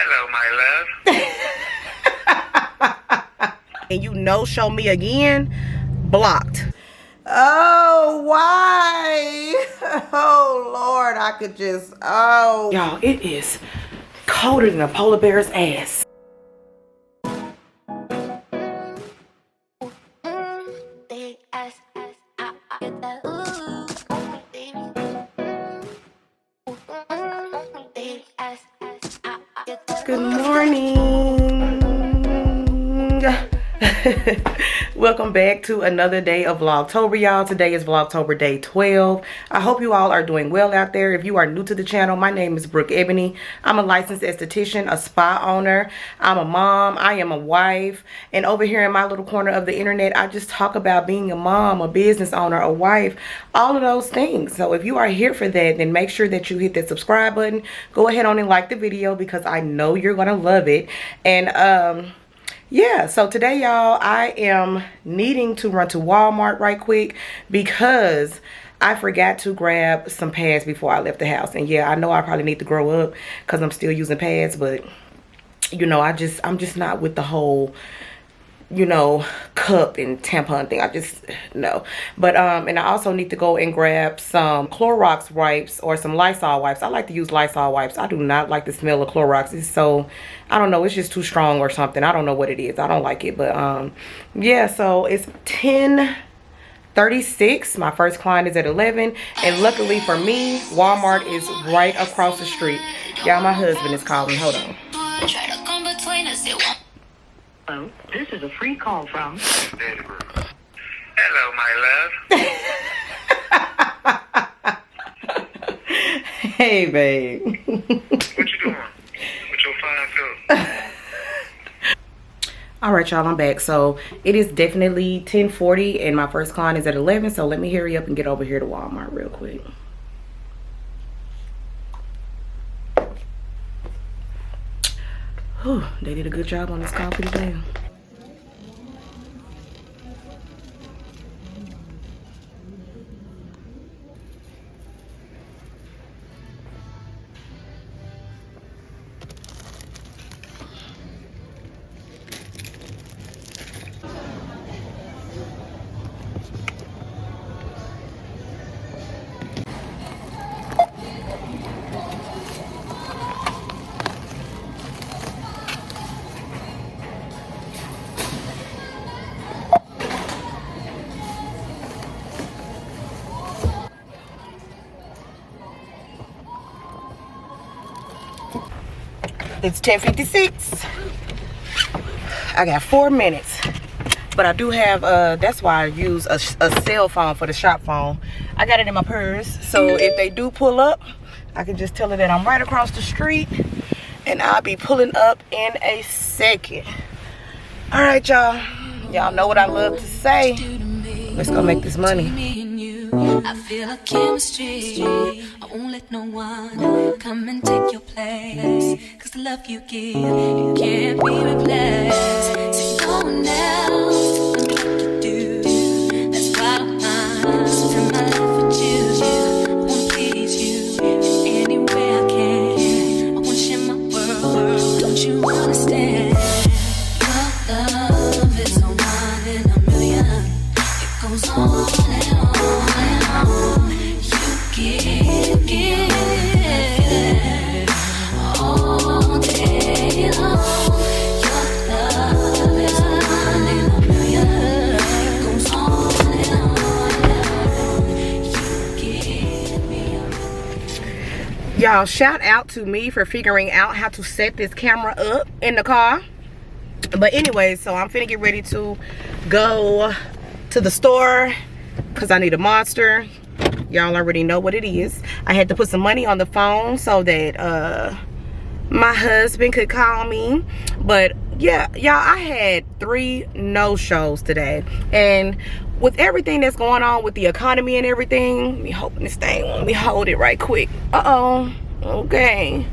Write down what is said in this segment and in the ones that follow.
Hello, my love. And you no-show me again, blocked. Oh, why? Oh, Lord, I could just, oh. Y'all, it is colder than a polar bear's ass. Good morning. Welcome back to another day of Vlogtober, y'all. Today is Vlogtober day 12. I hope you all are doing well out there. If you are new to the channel, my name is Brooke Ebony. I'm a licensed esthetician, a spa owner. I'm a mom. I am a wife. And over here in my little corner of the internet, I just talk about being a mom, a business owner, a wife, all of those things. So if you are here for that, then make sure that you hit that subscribe button. Go ahead on and like the video because I know you're going to love it. And, yeah, so today, y'all, I am needing to run to Walmart right quick because I forgot to grab some pads before I left the house. And yeah, I know I probably need to grow up because I'm still using pads, but you know, I'm just not with the whole, you know, cup and tampon thing. I just no. But and I also need to go and grab some Clorox wipes or some Lysol wipes. I like to use Lysol wipes. I do not like the smell of Clorox. It's so, I don't know, it's just too strong or something. I don't know what it is. I don't like it. But yeah, so it's 10:36. My first client is at 11, and luckily for me, Walmart is right across the street. Y'all, my husband is calling. Hold on. Hello, this is a free call from Hello, my love. Hey, babe. What you doing? With your fine self? All right, y'all, I'm back. So it is definitely 10:40 and my first client is at 11. So let me hurry up and get over here to Walmart real quick. Whew, they did a good job on this coffee today. It's 10:56. I got 4 minutes, but I do have that's why I use a cell phone for the shop phone. I got it in my purse, so if they do pull up, I can just tell her that I'm right across the street and I'll be pulling up in a second. All right, y'all know what I love to say. Let's go make this money. I feel a chemistry. I won't let no one come and take your place. Cause the love you give, it can't be replaced. See, no one else can do like you do. That's why I don't mind. Spend my life with you. I wanna please you any way I can. I wanna share my world. Don't you understand? Your love is a one in a million. It goes on and on. All day long. Your love is one in a million. It goes on and on. You give me a... Y'all, shout out to me for figuring out how to set this camera up in the car. But anyway, so I'm finna get ready to go to the store because I need a Monster. Y'all already know what it is. I had to put some money on the phone so that my husband could call me. But yeah, y'all, I had 3 no-shows today. And with everything that's going on with the economy and everything, let me open this thing. Let me hold it right quick. Uh-oh. Okay.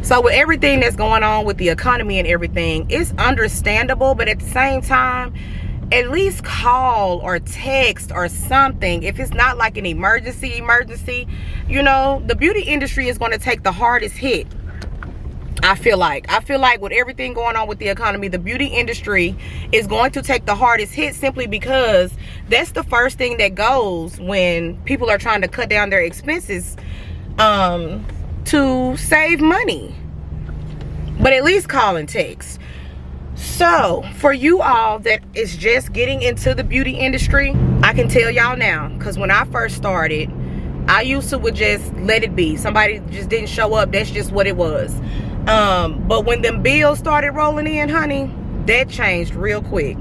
So with everything that's going on with the economy and everything, it's understandable, but at the same time, at least call or text or something. If it's not like an emergency, you know, the beauty industry is going to take the hardest hit. I feel like with everything going on with the economy, the beauty industry is going to take the hardest hit, simply because that's the first thing that goes when people are trying to cut down their expenses to save money. But at least call and text. So for you all that is just getting into the beauty industry, I can tell y'all now, because when I first started, I used to would just let it be. Somebody just didn't show up, that's just what it was. But when them bills started rolling in, honey, that changed real quick.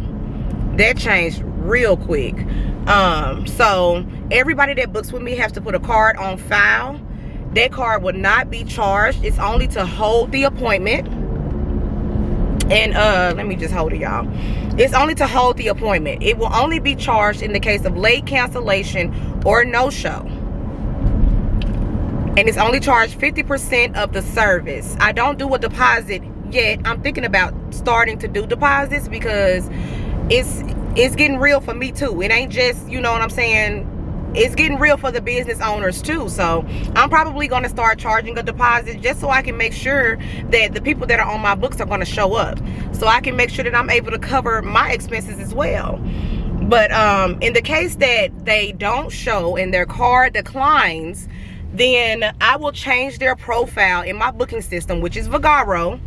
So everybody that books with me has to put a card on file. That card will not be charged. It's only to hold the appointment. And let me just hold it, y'all. It's only to hold the appointment. It will only be charged in the case of late cancellation or no-show. And it's only charged 50% of the service. I don't do a deposit yet. I'm thinking about starting to do deposits because it's getting real for me too. It ain't just, you know what I'm saying, it's getting real for the business owners too. So I'm probably going to start charging a deposit just so I can make sure that the people that are on my books are going to show up, so I can make sure that I'm able to cover my expenses as well. But in the case that they don't show and their card declines, then I will change their profile in my booking system, which is Vlogtober,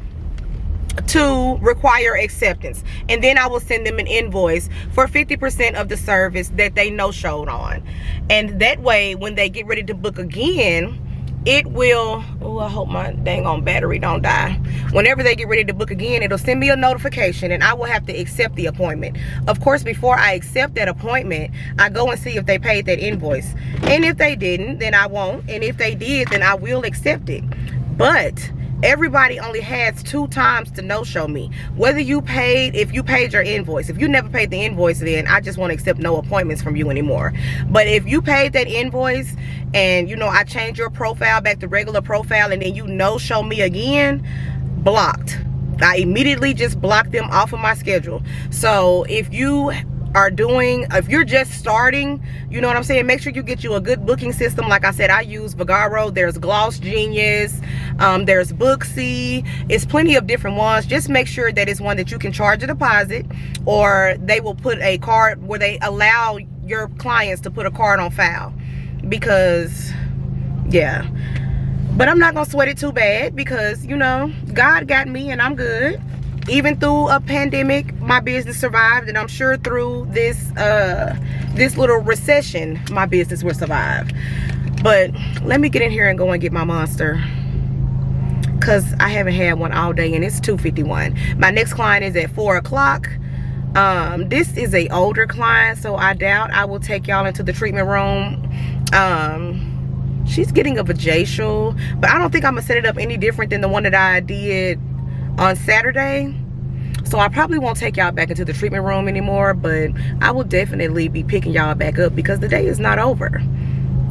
to require acceptance, and then I will send them an invoice for 50% of the service that they no-showed on. And that way, when they get ready to book again, it will, oh, I hope my dang on battery don't die. Whenever they get ready to book again, it'll send me a notification and I will have to accept the appointment. Of course, before I accept that appointment, I go and see if they paid that invoice. And if they didn't, then I won't. And if they did, then I will accept it. But everybody only has 2 times to no-show me. Whether you paid, if you paid your invoice. If you never paid the invoice, then I just won't accept no appointments from you anymore. But if you paid that invoice and, you know, I changed your profile back to regular profile and then you no-show me again, blocked. I immediately just blocked them off of my schedule. So if you are doing, if you're just starting, you know what I'm saying, make sure you get you a good booking system. Like I said, I use Vlogtober. There's Gloss Genius, there's Booksy. It's plenty of different ones. Just make sure that it's one that you can charge a deposit, or they will put a card where they allow your clients to put a card on file. Because yeah, but I'm not gonna sweat it too bad, because you know, God got me and I'm good. Even through a pandemic, my business survived, and I'm sure through this this little recession, my business will survive. But let me get in here and go and get my monster, because I haven't had one all day and it's 2:51. My next client is at 4 o'clock. This is a older client, so I doubt I will take y'all into the treatment room. She's getting a vajacial, but I don't think I'm gonna set it up any different than the one that I did on Saturday. So I probably won't take y'all back into the treatment room anymore, but I will definitely be picking y'all back up, because the day is not over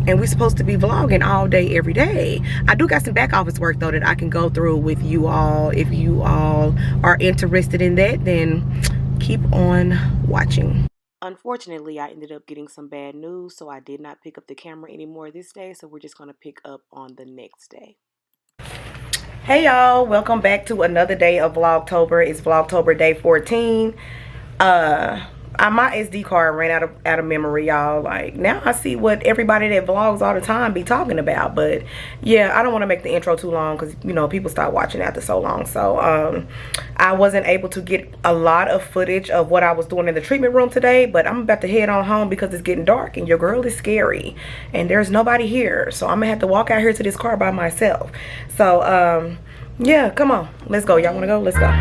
and we're supposed to be vlogging all day every day. I do got some back office work though that I can go through with you all. If you all are interested in that, then keep on watching. Unfortunately, I ended up getting some bad news, so I did not pick up the camera anymore this day, so we're just gonna pick up on the next day. Hey y'all, welcome back to another day of Vlogtober. It's Vlogtober day 14. My SD card ran out of memory, y'all. Like, now I see what everybody that vlogs all the time be talking about. But yeah, I don't want to make the intro too long, because you know, people start watching after so long. So I wasn't able to get a lot of footage of what I was doing in the treatment room today, but I'm about to head on home because it's getting dark and your girl is scary and there's nobody here. So I'm gonna have to walk out here to this car by myself. So yeah, come on, let's go. Y'all want to go? Let's go.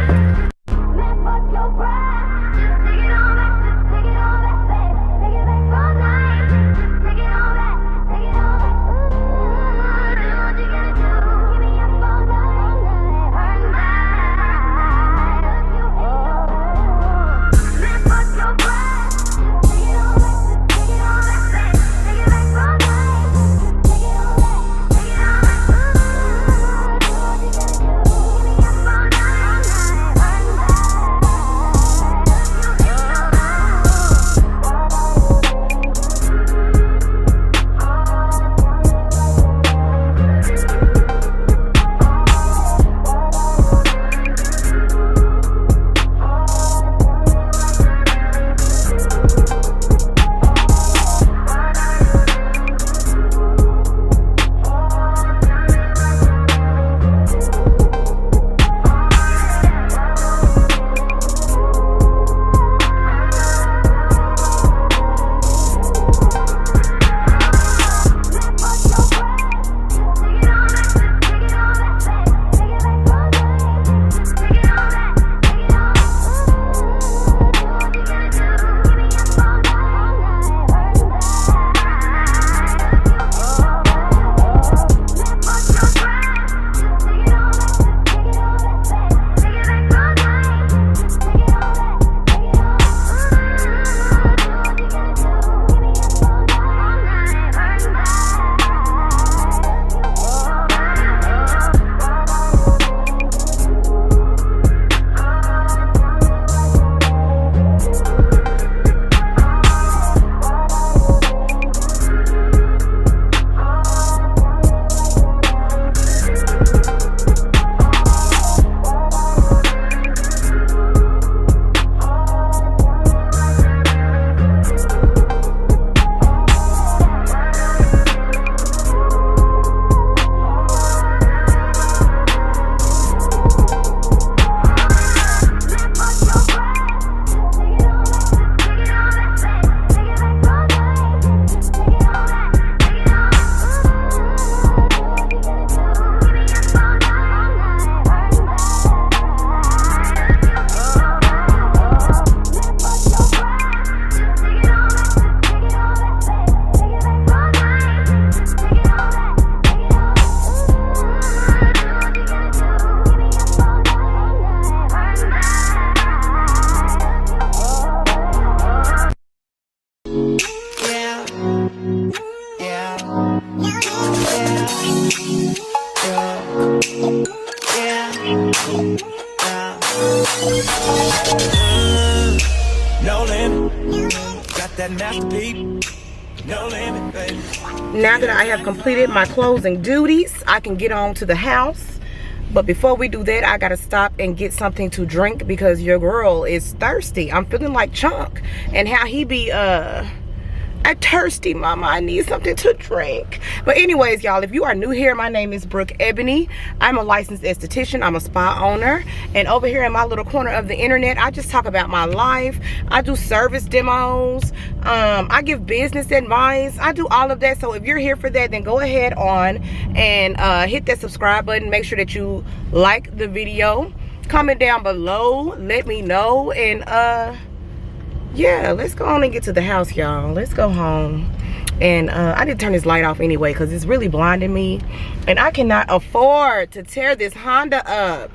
Now that I have completed my closing duties, I can get on to the house. But before we do that, I gotta stop and get something to drink because your girl is thirsty. I'm feeling like Chunk and how he be I'm thirsty, mama. I need something to drink. But anyways, y'all, if you are new here, my name is Brooke Ebony. I'm a licensed esthetician. I'm a spa owner. And over here in my little corner of the internet, I just talk about my life. I do service demos. I give business advice. I do all of that. So if you're here for that, then go ahead on and hit that subscribe button. Make sure that you like the video. Comment down below. Let me know. And yeah, let's go on and get to the house, y'all. Let's go home. And I did turn this light off anyway because it's really blinding me. And I cannot afford to tear this Honda up.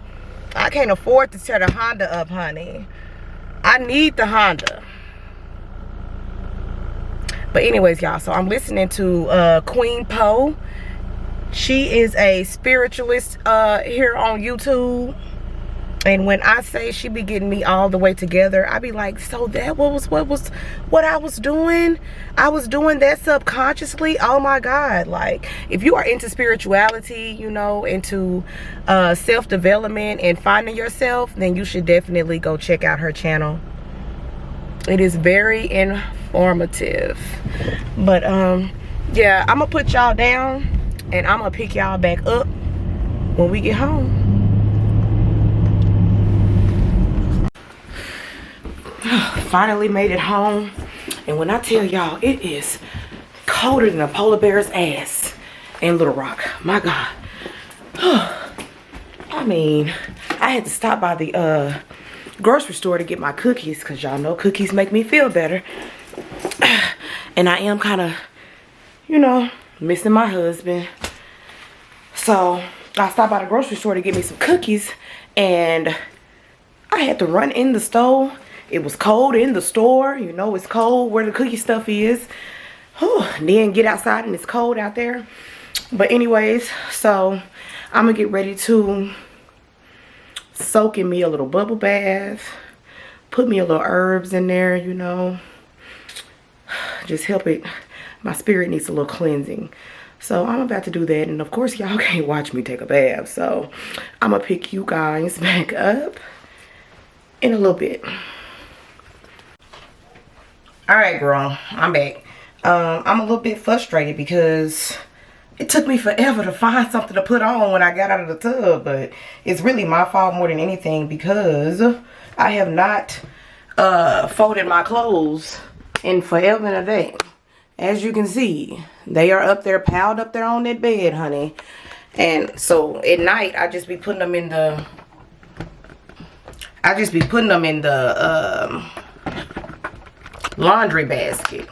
I can't afford to tear the Honda up, honey. I need the Honda. But anyways, y'all, so I'm listening to Queen Poe. She is a spiritualist here on YouTube. And when I say she be getting me all the way together, I be like, so that what I was doing? I was doing that subconsciously. Oh my God. Like, if you are into spirituality, you know, into self-development and finding yourself, then you should definitely go check out her channel. It is very informative. But yeah, I'm gonna put y'all down and I'm gonna pick y'all back up when we get home. Finally made it home, and when I tell y'all, it is colder than a polar bear's ass in Little Rock. My God. I mean, I had to stop by the grocery store to get my cookies because y'all know cookies make me feel better. And I am kind of, you know, missing my husband. So I stopped by the grocery store to get me some cookies, and I had to run in the store. It was cold in the store. You know it's cold where the cookie stuff is. Then get outside and it's cold out there. But anyways, so I'm going to get ready to soak in me a little bubble bath. Put me a little herbs in there, you know. Just help it. My spirit needs a little cleansing. So I'm about to do that. And of course, y'all can't watch me take a bath. So I'm going to pick you guys back up in a little bit. Alright, girl, I'm back. I'm a little bit frustrated because it took me forever to find something to put on when I got out of the tub, but it's really my fault more than anything because I have not folded my clothes in forever and a day. As you can see, they are up there, piled up there on that bed, honey. And so at night, I just be putting them in the laundry basket.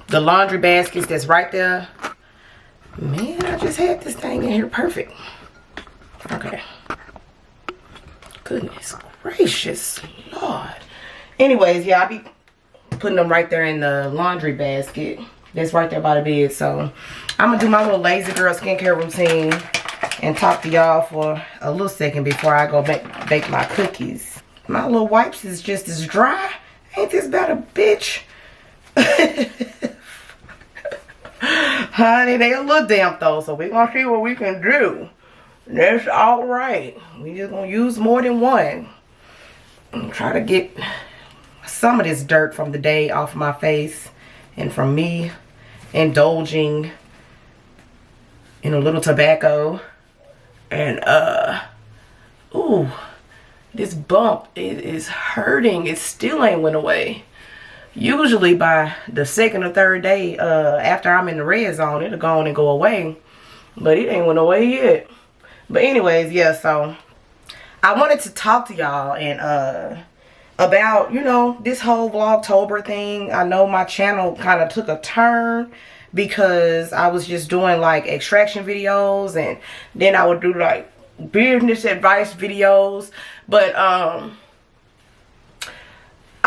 The laundry baskets that's right there. Man, I just had this thing in here perfect. Okay. Goodness gracious, Lord. Anyways, yeah, I be putting them right there in the laundry basket that's right there by the bed. So I'm gonna do my little lazy girl skincare routine and talk to y'all for a little second before I go bake my cookies. My little wipes is just as dry. Ain't this about a bitch? Honey, they a little damp though, so we're gonna see what we can do. That's alright. We just gonna use more than one. And try to get some of this dirt from the day off my face and from me indulging in a little tobacco. And ooh, this bump is hurting. It still ain't went away. Usually by the second or third day after I'm in the red zone, it'll go on and go away. But it ain't went away yet. But anyways, yeah, so I wanted to talk to y'all and about, you know, this whole Vlogtober thing. I know my channel kind of took a turn because I was just doing like extraction videos, and then I would do like business advice videos. But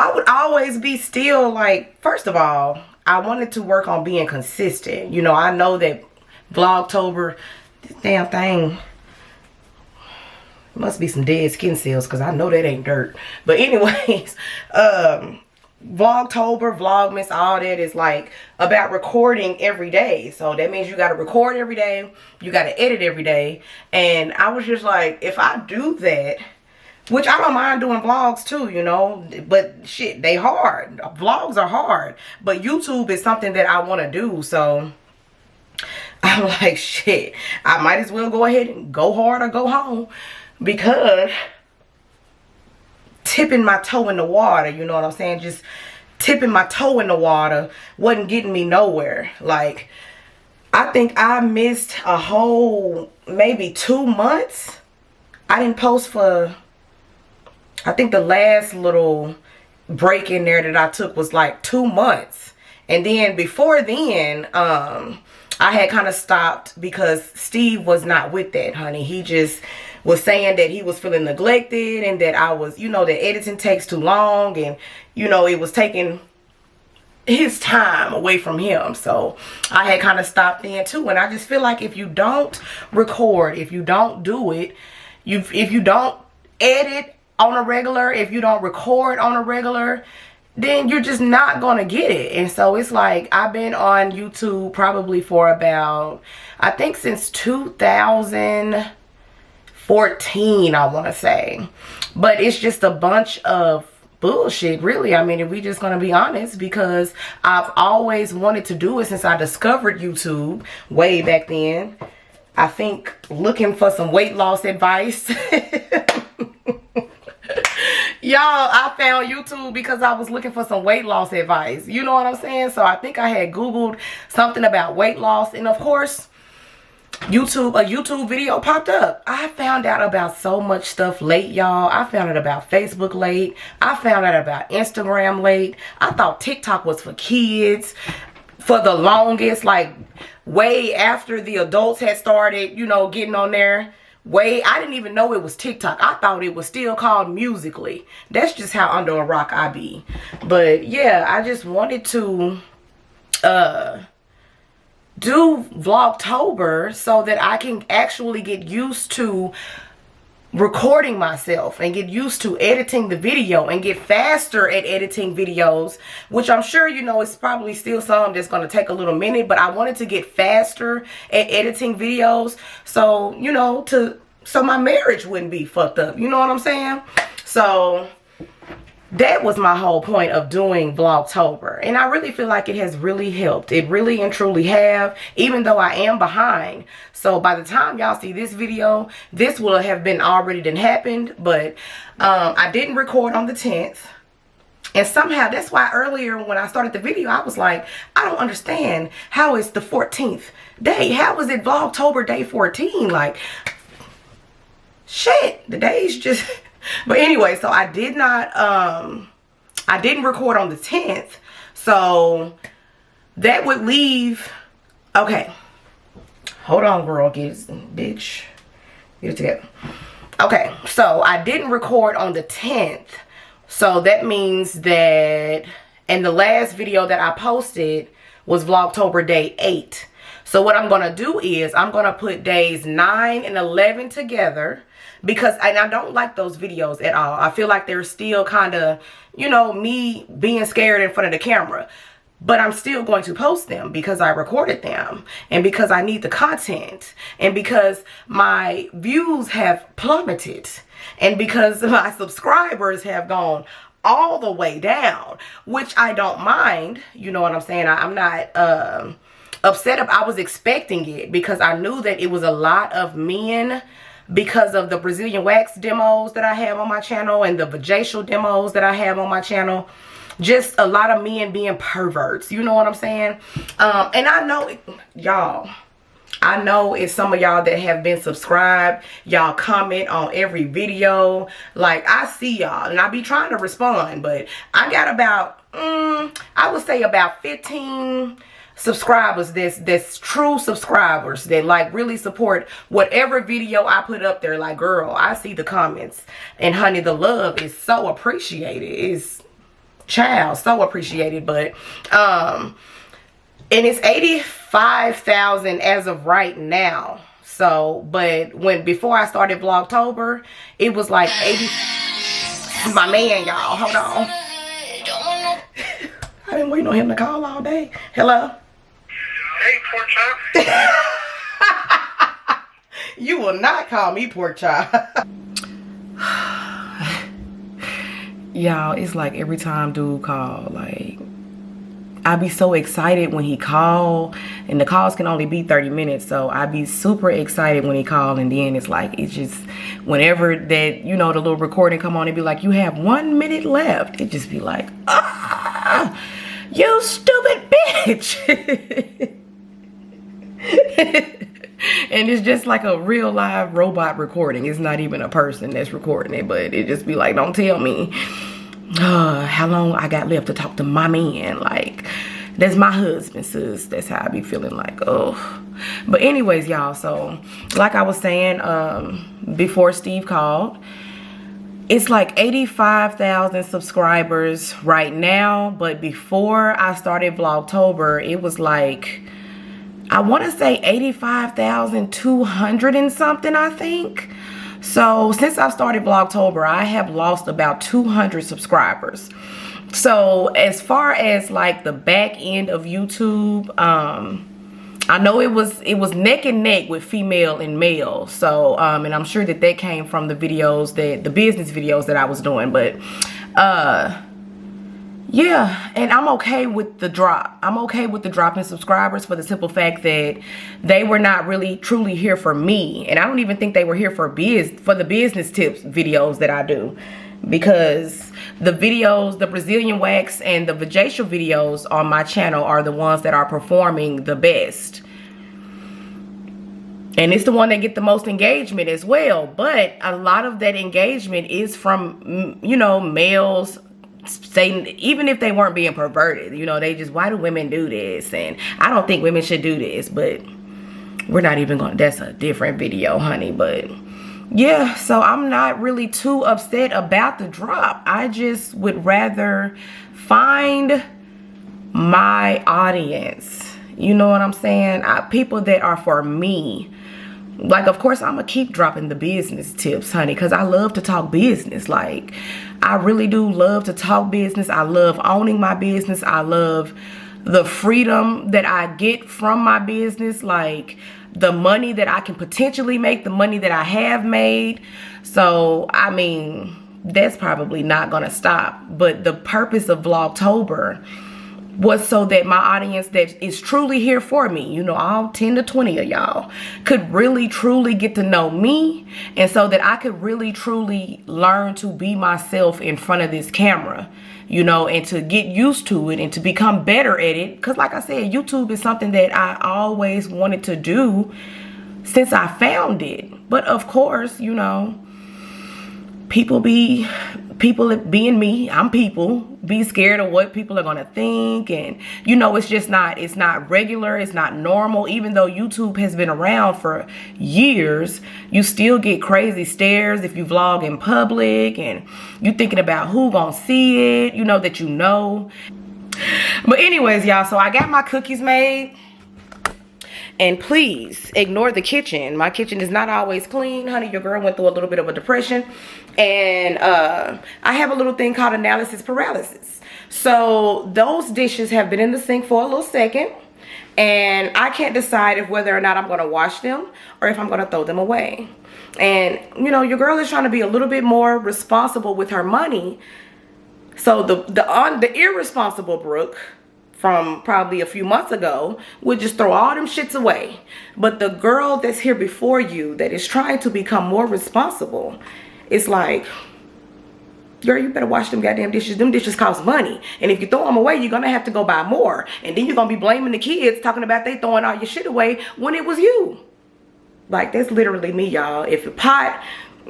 I would always be still like, first of all, I wanted to work on being consistent. You know, I know that Vlogtober, this damn thing, must be some dead skin cells because I know that ain't dirt. But anyways, Vlogtober, Vlogmas, all that is like about recording every day. So that means you got to record every day, you got to edit every day. And I was just like, if I do that, which I don't mind doing vlogs too, you know, but shit, they hard. Vlogs are hard, but YouTube is something that I want to do. So I'm like, shit, I might as well go ahead and go hard or go home, because tipping my toe in the water, you know what I'm saying? Just tipping my toe in the water wasn't getting me nowhere. Like, I think I missed a whole maybe 2 months. I didn't post for, I think the last little break in there that I took was like 2 months. And then before then, I had kind of stopped because Steve was not with that, honey. He just was saying that he was feeling neglected and that I was, you know, that editing takes too long, and, you know, it was taking his time away from him. So I had kind of stopped then too. And I just feel like if you don't record, if you don't do it, if you don't edit on a regular, if you don't record on a regular, then you're just not gonna get it. And so it's like, I've been on YouTube probably for about, I think since 2014, I want to say. But it's just a bunch of bullshit, really. I mean, if we just gonna be honest, because I've always wanted to do it since I discovered YouTube way back then. I think looking for some weight loss advice. Y'all, I found YouTube because I was looking for some weight loss advice. You know what I'm saying? So I think I had Googled something about weight loss, and of course, a YouTube video popped up. I found out about so much stuff late, y'all. I found out about Facebook late. I found out about Instagram late. I thought TikTok was for kids for the longest, like way after the adults had started, you know, getting on there. I didn't even know it was TikTok. I thought it was still called Musically. That's just how under a rock I be. But yeah, I just wanted to do Vlogtober so that I can actually get used to recording myself and get used to editing the video and get faster at editing videos, which I'm sure, you know, it's probably still some that's going to take a little minute, but I wanted to get faster at editing videos, so, you know, so my marriage wouldn't be fucked up, you know what I'm saying? So that was my whole point of doing Vlogtober, and I really feel like it has really helped. It really and truly have, even though I am behind. So by the time y'all see this video, this will have been already done happened, but I didn't record on the 10th. And somehow, that's why earlier when I started the video, I was like, I don't understand how it's the 14th day. How is it Vlogtober day 14? Like, shit, the days just... But anyway, so I did not, I didn't record on the 10th. So that would leave, okay. Hold on, girl, bitch. Get it together. Okay, so I didn't record on the 10th. So that means that, and the last video that I posted was Vlogtober day 8. So what I'm going to do is I'm going to put days 9 and 11 together. Because, and I don't like those videos at all. I feel like they're still kind of, you know, me being scared in front of the camera. But I'm still going to post them because I recorded them. And because I need the content. And because my views have plummeted. And because my subscribers have gone all the way down. Which I don't mind. You know what I'm saying? I'm not upset. I was expecting it. Because I knew that it was a lot of men, because of the Brazilian wax demos that I have on my channel and the vajacial demos that I have on my channel. Just a lot of men being perverts. You know what I'm saying? And I know, y'all, I know it's some of y'all that have been subscribed. Y'all comment on every video. Like, I see y'all and I be trying to respond. But I got about, I would say about 15 subscribers that's true subscribers that like really support whatever video I put up there. Like, girl, I see the comments, and honey, the love is so appreciated. It's so appreciated. But and it's 85,000 as of right now. So, but before I started Vlogtober, it was like 80. My man, y'all, hold on. been waiting on him to call all day. Hello? Hey, pork chop. You will not call me pork chop. Y'all, it's like every time dude call, like, I be so excited when he call, and the calls can only be 30 minutes, so I be super excited when he call, and then it's like, it's just, whenever that, you know, the little recording come on, it be like, you have 1 minute left. It just be like, ah, you stupid bitch. And it's just like a real live robot recording. It's not even a person that's recording it, but it just be like, don't tell me how long I got left to talk to my man. Like, that's my husband, sis. That's how I be feeling, like, oh. But anyways, y'all, so like I was saying before Steve called, it's like 85,000 subscribers right now, but before I started Vlogtober, it was like, I want to say 85,200 and something, I think. So since I started Vlogtober, I have lost about 200 subscribers. So as far as like the back end of YouTube, I know it was neck and neck with female and male. So and I'm sure that came from the videos, the business videos that I was doing. But yeah, and I'm okay with the drop. I'm okay with the drop in subscribers for the simple fact that they were not really truly here for me. And I don't even think they were here for the business tips videos that I do. Because the videos, the Brazilian wax and the vajacial videos on my channel are the ones that are performing the best. And it's the one that get the most engagement as well. But a lot of that engagement is from, you know, males saying, even if they weren't being perverted, you know, they just, why do women do this? And I don't think women should do this, but we're not even going to, that's a different video, honey. But yeah, so I'm not really too upset about the drop. I just would rather find my audience. You know what I'm saying? People that are for me. Like, of course, I'm going to keep dropping the business tips, honey, because I love to talk business. Like, I really do love to talk business. I love owning my business. I love the freedom that I get from my business. Like, the money that I can potentially make, the money that I have made. So, I mean, that's probably not going to stop. But the purpose of Vlogtober was so that my audience that is truly here for me, you know, all 10 to 20 of y'all, could really truly get to know me, and so that I could really truly learn to be myself in front of this camera, you know, and to get used to it and to become better at it. Because like I said, YouTube is something that I always wanted to do since I found it. But of course, you know, people being me, I'm people, be scared of what people are gonna think. And you know, it's just not, it's not regular, it's not normal. Even though YouTube has been around for years, you still get crazy stares if you vlog in public, and you thinking about who gonna see it, you know, that you know. But anyways, y'all, so I got my cookies made. And please ignore the kitchen. My kitchen is not always clean, honey. Your girl went through a little bit of a depression. And I have a little thing called analysis paralysis. So those dishes have been in the sink for a little second. And I can't decide if whether or not I'm going to wash them or if I'm going to throw them away. And, you know, your girl is trying to be a little bit more responsible with her money. So the irresponsible Brooke from probably a few months ago would just throw all them shits away. But the girl that's here before you that is trying to become more responsible, it's like, girl, you better wash them goddamn dishes. Them dishes cost money. And if you throw them away, you're going to have to go buy more. And then you're going to be blaming the kids, talking about they throwing all your shit away when it was you. Like, that's literally me, y'all. If a pot,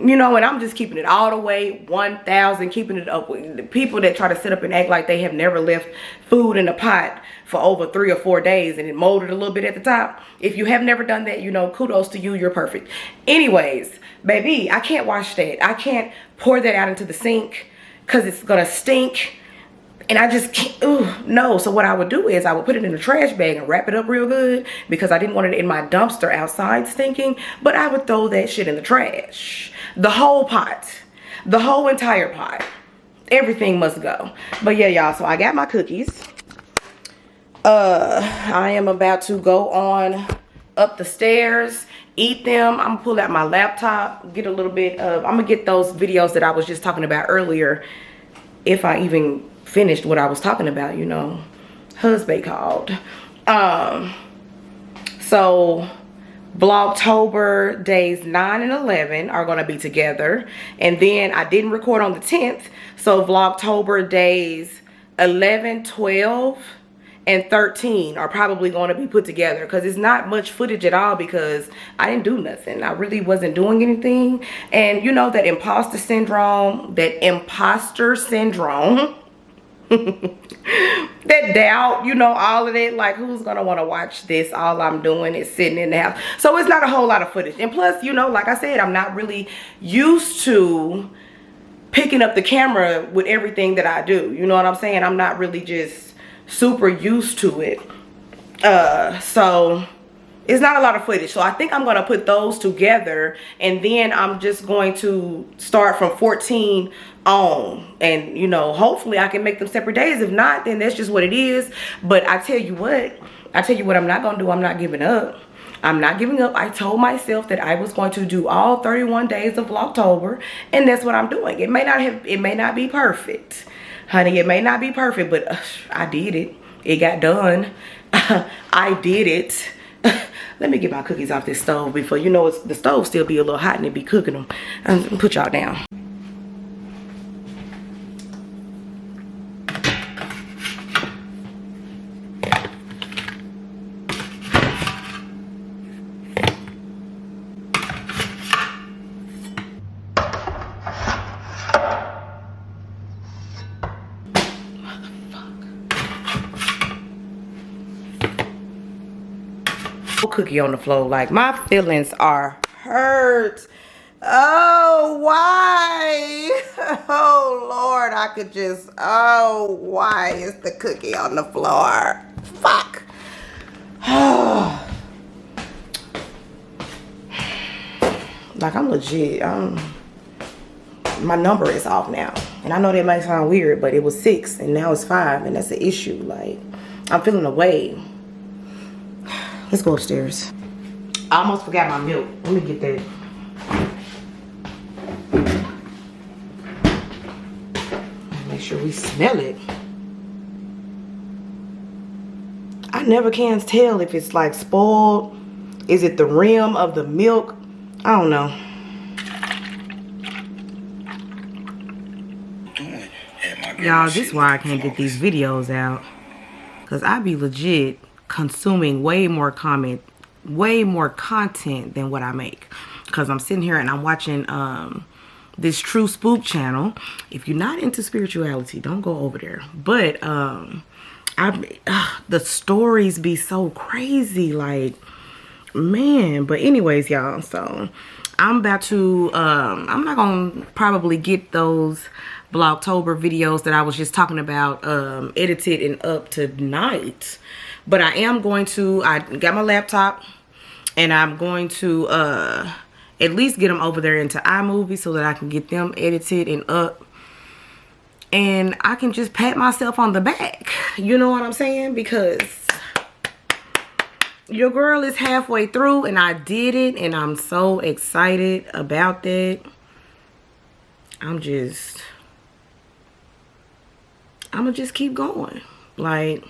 you know, and I'm just keeping it all the way 1,000, keeping it up with the people that try to sit up and act like they have never left food in a pot for over 3 or 4 days and it molded a little bit at the top. If you have never done that, you know, kudos to you, you're perfect. Anyways, baby, I can't wash that. I can't pour that out into the sink because it's gonna stink. And I just can't, no. So what I would do is I would put it in a trash bag and wrap it up real good because I didn't want it in my dumpster outside stinking. But I would throw that shit in the trash. The whole pot. The whole entire pot. Everything must go. But yeah, y'all, so I got my cookies. I am about to go on up the stairs, eat them. I'm gonna pull out my laptop, get a little bit of, I'm gonna get those videos that I was just talking about earlier, if I even finished what I was talking about, you know. Husband called. So Vlogtober days 9 and 11 are going to be together, and then I didn't record on the 10th, so Vlogtober days 11, 12 and 13 are probably going to be put together, because it's not much footage at all because I didn't do nothing. I really wasn't doing anything. And you know, that imposter syndrome, that doubt, you know, all of that, like, who's gonna want to watch this? All I'm doing is sitting in the house. So it's not a whole lot of footage. And plus, you know, like I said, I'm not really used to picking up the camera with everything that I do. You know what I'm saying? I'm not really just super used to it. So it's not a lot of footage. So I think I'm gonna put those together, and then I'm just going to start from 14 on, and you know, hopefully I can make them separate days. If not, then that's just what it is. But I tell you what I'm not gonna do. I'm not giving up. I'm not giving up. I told myself that I was going to do all 31 days of Vlogtober, and that's what I'm doing. It may not be perfect, honey. It may not be perfect, but I did it. It got done. I did it. Let me get my cookies off this stove before, you know, the stove still be a little hot and it be cooking them. Put y'all down. Cookie on the floor. Like, my feelings are hurt. Oh, why? Oh, Lord, I could just, oh, why is the cookie on the floor? Fuck. Like, I'm legit, my number is off now. And I know that might sound weird, but it was 6 and now it's 5, and that's the issue. Like, I'm feeling away. Let's go upstairs. I almost forgot my milk. Let me get that. Make sure we smell it. I never can tell if it's like spoiled. Is it the rim of the milk? I don't know. Y'all, this is why I can't get these videos out. Because I be legit consuming way more content than what I make, because I'm sitting here and I'm watching this True Spook channel. If you're not into spirituality, don't go over there. But the stories be so crazy, like, man. But anyways, y'all, so I'm about to I'm not gonna probably get those Vlogtober videos that I was just talking about edited and up tonight. But I am going to, I got my laptop, and I'm going to at least get them over there into iMovie so that I can get them edited and up. And I can just pat myself on the back. You know what I'm saying? Because your girl is halfway through, and I did it, and I'm so excited about that. I'm gonna just keep going. Like,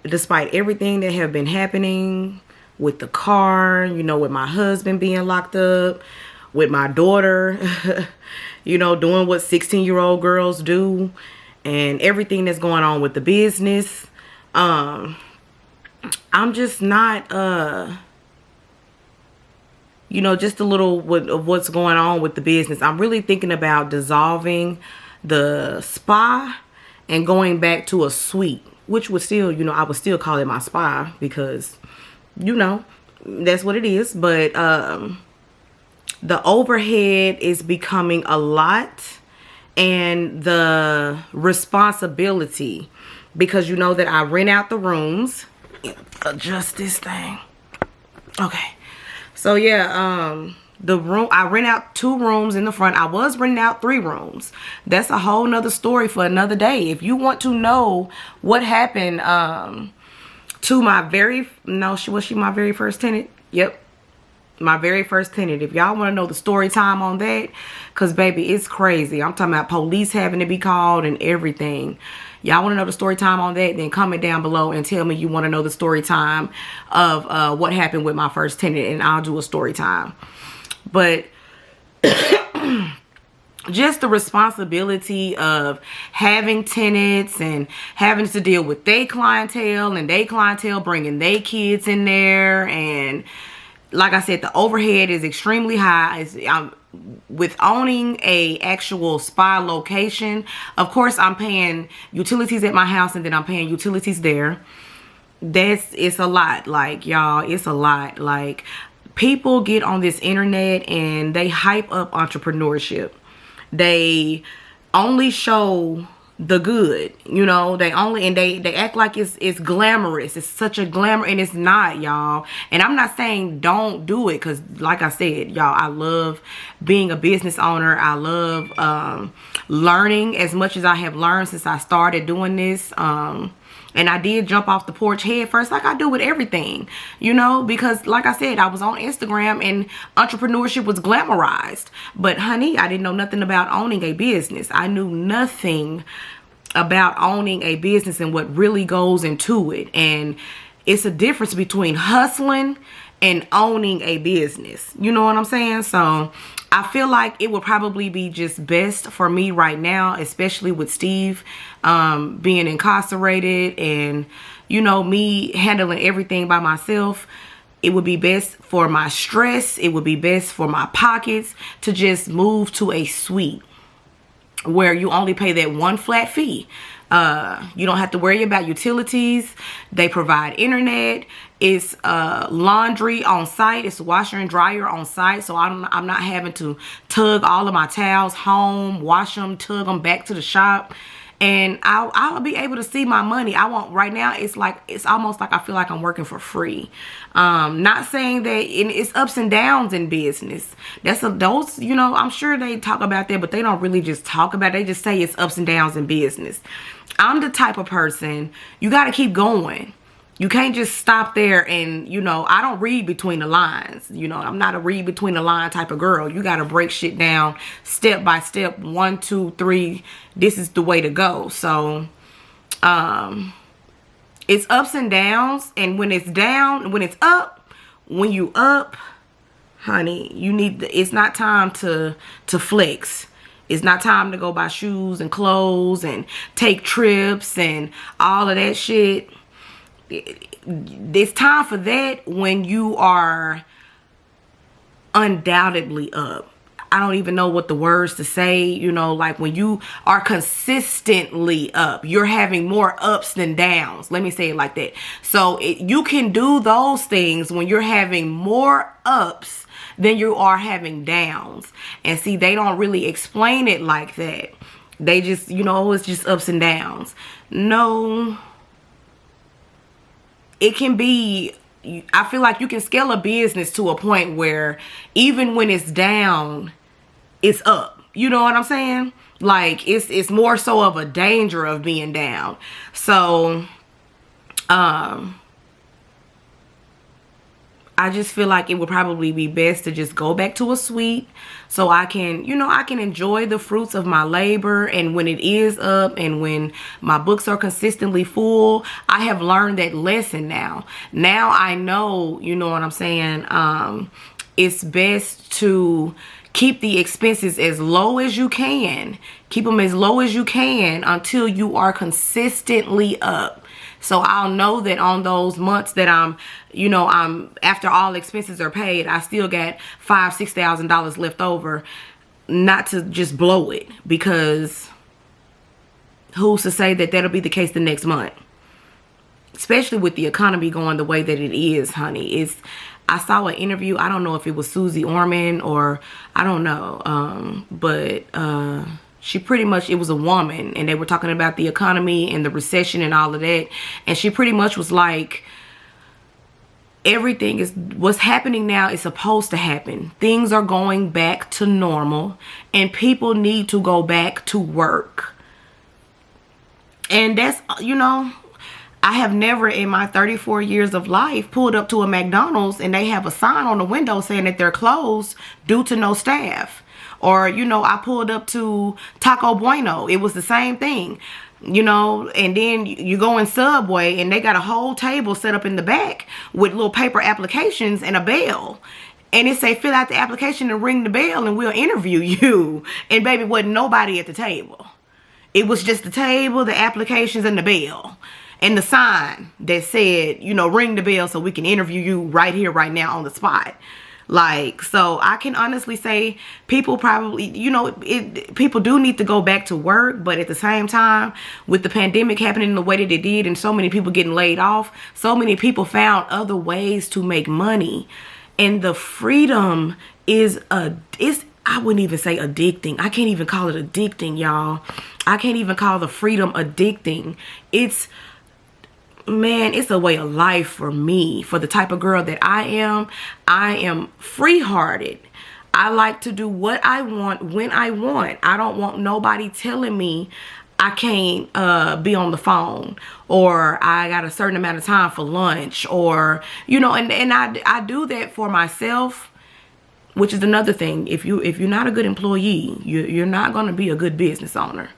despite everything that have been happening with the car, you know, with my husband being locked up, with my daughter, you know, doing what 16-year-old girls do, and everything that's going on with the business, I'm just not, you know, just a little of what's going on with the business. I'm really thinking about dissolving the spa and going back to a suite, which would still, you know, I would still call it my spa, because, you know, that's what it is. But the overhead is becoming a lot, and the responsibility, because you know that I rent out the rooms. Adjust this thing. Okay. So yeah, the room, I rent out 2 rooms in the front. I was renting out 3 rooms. That's a whole nother story for another day. If you want to know what happened to my very, no, was she my very first tenant? Yep. My very first tenant. If y'all want to know the story time on that, because baby, it's crazy. I'm talking about police having to be called and everything. Y'all want to know the story time on that, then comment down below and tell me you want to know the story time of what happened with my first tenant, and I'll do a story time. But just the responsibility of having tenants and having to deal with their clientele, and their clientele bringing their kids in there, and like I said, the overhead is extremely high. With owning a actual spa location, of course I'm paying utilities at my house, and then I'm paying utilities there. It's a lot. Like, y'all, it's a lot. Like, people get on this internet and they hype up entrepreneurship. They only show the good, you know. They act like it's glamorous. It's such a glamour, and it's not, y'all. And I'm not saying don't do it, because like I said, y'all, I love being a business owner. I love learning as much as I have learned since I started doing this. And I did jump off the porch head first, like I do with everything, you know, because like I said, I was on Instagram and entrepreneurship was glamorized. But honey, I didn't know nothing about owning a business. I knew nothing about owning a business and what really goes into it. And it's a difference between hustling and owning a business. You know what I'm saying? So I feel like it would probably be just best for me right now, especially with Steve being incarcerated and, you know, me handling everything by myself. It would be best for my stress. It would be best for my pockets to just move to a suite where you only pay that one flat fee. You don't have to worry about utilities. They provide internet. It's laundry on site. It's washer and dryer on site. So I'm not having to tug all of my towels home, wash them, tug them back to the shop. And I'll be able to see my money. I won't. Right now, it's almost like I feel like I'm working for free. Not saying that it's ups and downs in business. Those, you know, I'm sure they talk about that, but they don't really just talk about it. They just say it's ups and downs in business. I'm the type of person, you got to keep going. You can't just stop there and, you know, I don't read between the lines. You know, I'm not a read between the line type of girl. You got to break shit down step by step. 1, 2, 3. This is the way to go. So, it's ups and downs. And when it's down, when it's up, when you up, honey, it's not time to flex. It's not time to go buy shoes and clothes and take trips and all of that shit. It's time for that when you are undoubtedly up. I don't even know what the words to say, you know, like when you are consistently up, you're having more ups than downs. Let me say it like that. So you can do those things when you're having more ups than you are having downs. And see, they don't really explain it like that. They just, you know, it's just ups and downs. No. It can be, I feel like you can scale a business to a point where even when it's down, it's up. You know what I'm saying? Like, it's more so of a danger of being down. So, I just feel like it would probably be best to just go back to a suite so I can, you know, I can enjoy the fruits of my labor. And when it is up and when my books are consistently full, I have learned that lesson now. Now I know, you know what I'm saying, it's best to keep the expenses as low as you can. Keep them as low as you can until you are consistently up. So I'll know that on those months that I'm after all expenses are paid, I still got $5,000-$6,000 left over, not to just blow it, because who's to say that that'll be the case the next month? Especially with the economy going the way that it is, honey. I saw an interview, I don't know if it was Susie Orman or I don't know, but she pretty much, it was a woman, and they were talking about the economy and the recession and all of that. And she pretty much was like, everything is, what's happening now is supposed to happen. Things are going back to normal and people need to go back to work. And that's, you know, I have never in my 34 years of life pulled up to a McDonald's and they have a sign on the window saying that they're closed due to no staff. Or, you know, I pulled up to Taco Bueno. It was the same thing, you know. And then you go in Subway and they got a whole table set up in the back with little paper applications and a bell. And it say, fill out the application and ring the bell and we'll interview you. And baby, wasn't nobody at the table. It was just the table, the applications, and the bell. And the sign that said, you know, ring the bell so we can interview you right here, right now on the spot. Like, so I can honestly say people probably, you know, people do need to go back to work. But at the same time, with the pandemic happening the way that it did and so many people getting laid off, so many people found other ways to make money. And the freedom is I wouldn't even say addicting. I can't even call it addicting, y'all. I can't even call the freedom addicting. It's, man, it's a way of life for me. For the type of girl that I am free-hearted. I like to do what I want when I want. I don't want nobody telling me I can't be on the phone, or I got a certain amount of time for lunch, or, you know, and I do that for myself, which is another thing. If you're not a good employee, you're not going to be a good business owner.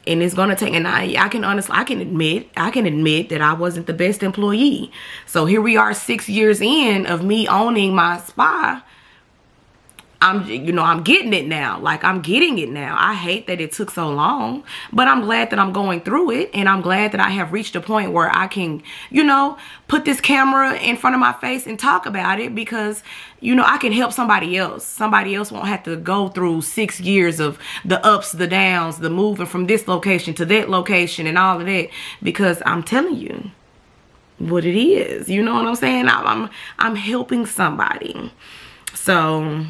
And it's going to take, and I can admit that I wasn't the best employee. So here we are 6 years in of me owning my spa. I'm getting it now. Like, I'm getting it now. I hate that it took so long, but I'm glad that I'm going through it. And I'm glad that I have reached a point where I can, you know, put this camera in front of my face and talk about it, because, you know, I can help somebody else. Somebody else won't have to go through 6 years of the ups, the downs, the moving from this location to that location and all of that, because I'm telling you what it is. You know what I'm saying? I'm helping somebody. So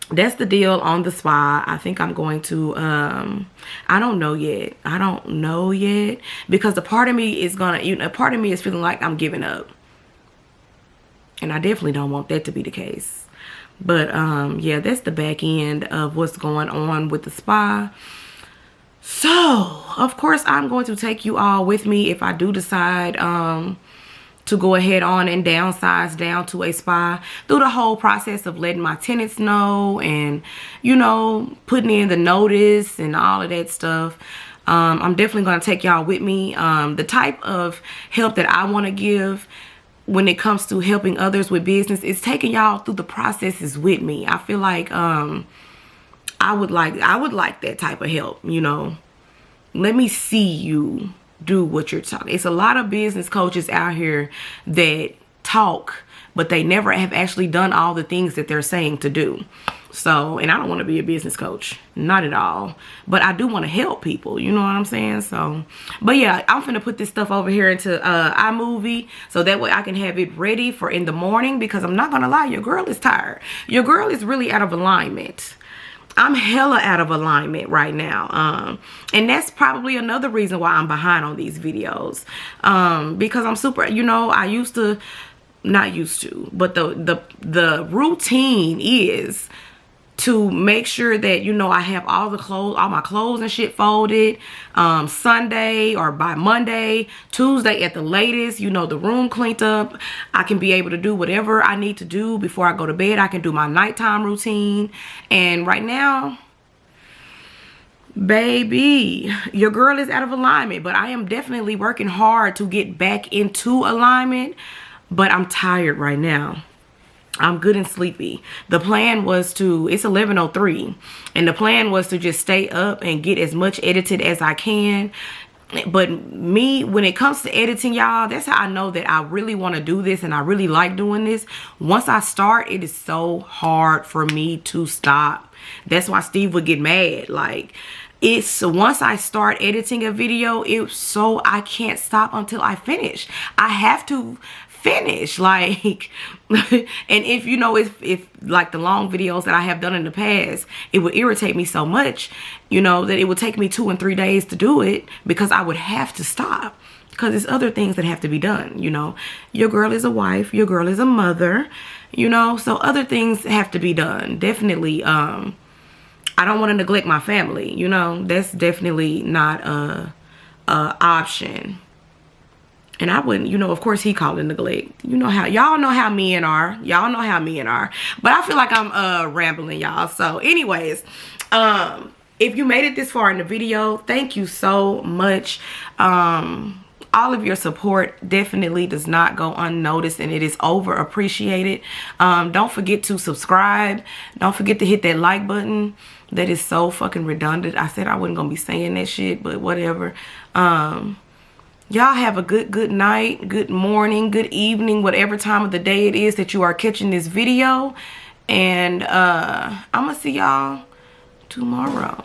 that's the deal on the spa. I think I'm going to, I don't know yet. Because a part of me is a part of me is feeling like I'm giving up. And I definitely don't want that to be the case. But, yeah, that's the back end of what's going on with the spa. So, of course, I'm going to take you all with me if I do decide, to go ahead on and downsize down to a spa, through the whole process of letting my tenants know and, you know, putting in the notice and all of that stuff. I'm definitely going to take y'all with me. The type of help that I want to give when it comes to helping others with business is taking y'all through the processes with me. I feel like I would like that type of help, you know. Let me see you do what you're talking. It's a lot of business coaches out here that talk, but they never have actually done all the things that they're saying to do. So, and I don't want to be a business coach, not at all, but I do want to help people, you know what I'm saying? So, but yeah, I'm finna put this stuff over here into iMovie, so that way I can have it ready for in the morning, because I'm not gonna lie, your girl is tired. Your girl is really out of alignment. I'm hella out of alignment right now. And that's probably another reason why I'm behind on these videos. Because I'm super, you know, not used to, but the routine is to make sure that, you know, I have all my clothes and shit folded Sunday or by Monday, Tuesday at the latest, you know, the room cleaned up. I can be able to do whatever I need to do before I go to bed. I can do my nighttime routine. And right now, baby, your girl is out of alignment, but I am definitely working hard to get back into alignment. But I'm tired right now. I'm good and sleepy. The plan was to, it's 11:03, and the plan was to just stay up and get as much edited as I can. But me, when it comes to editing, y'all, that's how I know that I really want to do this and I really like doing this. Once I start, it is so hard for me to stop. That's why Steve would get mad. Like, it's once I start editing a video, I can't stop until I finish. I have to finish, like, and if you know, if like the long videos that I have done in the past, it would irritate me so much, you know, that it would take me 2 and 3 days to do it, because I would have to stop, because there's other things that have to be done. You know, your girl is a wife, your girl is a mother, you know, so other things have to be done. Definitely, I don't want to neglect my family, you know. That's definitely not a option. And I wouldn't, you know, of course he called it neglect. You know how, y'all know how men are. Y'all know how men are. But I feel like I'm rambling, y'all. So anyways, if you made it this far in the video, thank you so much. All of your support definitely does not go unnoticed, and it is over appreciated. Don't forget to subscribe. Don't forget to hit that like button. That is so fucking redundant. I said I wasn't gonna be saying that shit, but whatever. Y'all have a good night, good morning, good evening, whatever time of the day it is that you are catching this video. And I'm gonna see y'all tomorrow.